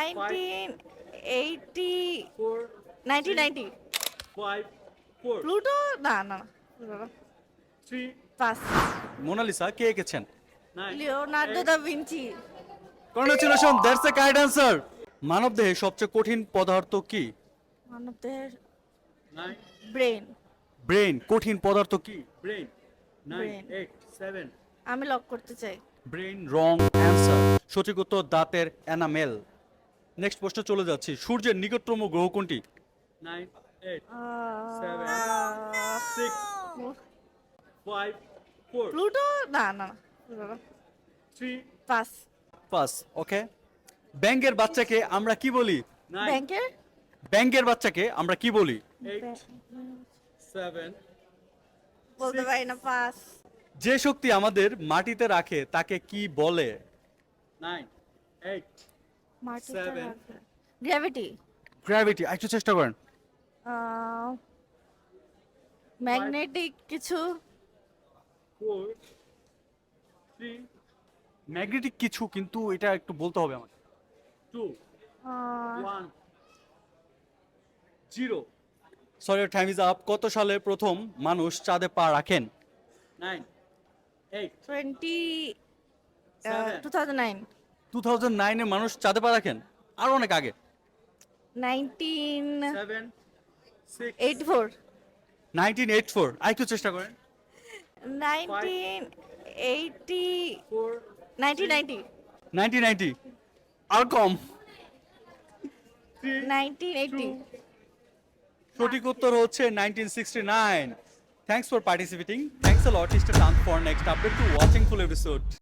1980 4, 1990 5, 4, Pluto না না না, প্লুটো না। 3, পাস। মোনালিসা কে এঁকেছেন? 9, Leonardo 8, da Vinci. Congratulation, that's a correct answer. মানবদেহে সবচেয়ে কঠিন পদার্থ কি? মানবদের 9, ব্রেন। ব্রেন কঠিন পদার্থ কি? brain, 9, Brain. 8, 7, আমি লক করতে চাই। Brain wrong answer. সঠিক উত্তর দাঁতের এনামেল। নেক্সট প্রশ্ন চলে যাচ্ছি, সূর্যের নিকটতম গ্রহ কোনটি? 9, 8, 7, 6, 5, 4, প্লুটো না না না, প্লুটো না। 3, পাস। পাস। ওকে। ব্যাঙের বাচ্চাকে আমরা কি বলি? 9, ব্যাংকের ব্যাঙের বাচ্চাকে আমরা কি বলি? 8, 7, বলতে পারি না, পাস। যে শক্তি আমাদের মাটিতে রাখে তাকে কি বলে? 9, 8, মাটিতে 7, রাখে। গ্র্যাভিটি। গ্র্যাভিটি। একটু চেষ্টা করেন। ম্যাগনেটিক কিছু। 4, 3, ম্যাগনেটিক কিছু, কিন্তু এটা একটু বলতে হবে আমাকে। 2, আহ, 1, 0, সরি, টাইম ইজ আপ। কত সালে প্রথম মানুষ চাঁদে পা রাখেন? 9, 8, 20 7, 2009 2009-এ মানুষ চাঁদে পা রাখেন, আর অনেক আগে। 1984 7, 6, 1984। একটু চেষ্টা করেন। 1980 4, 1990 1990। আর কম। 3, 1980 সঠিক উত্তর হচ্ছে 1969। Thanks for participating. Thanks a lot. Stay town for next update two watching full episode.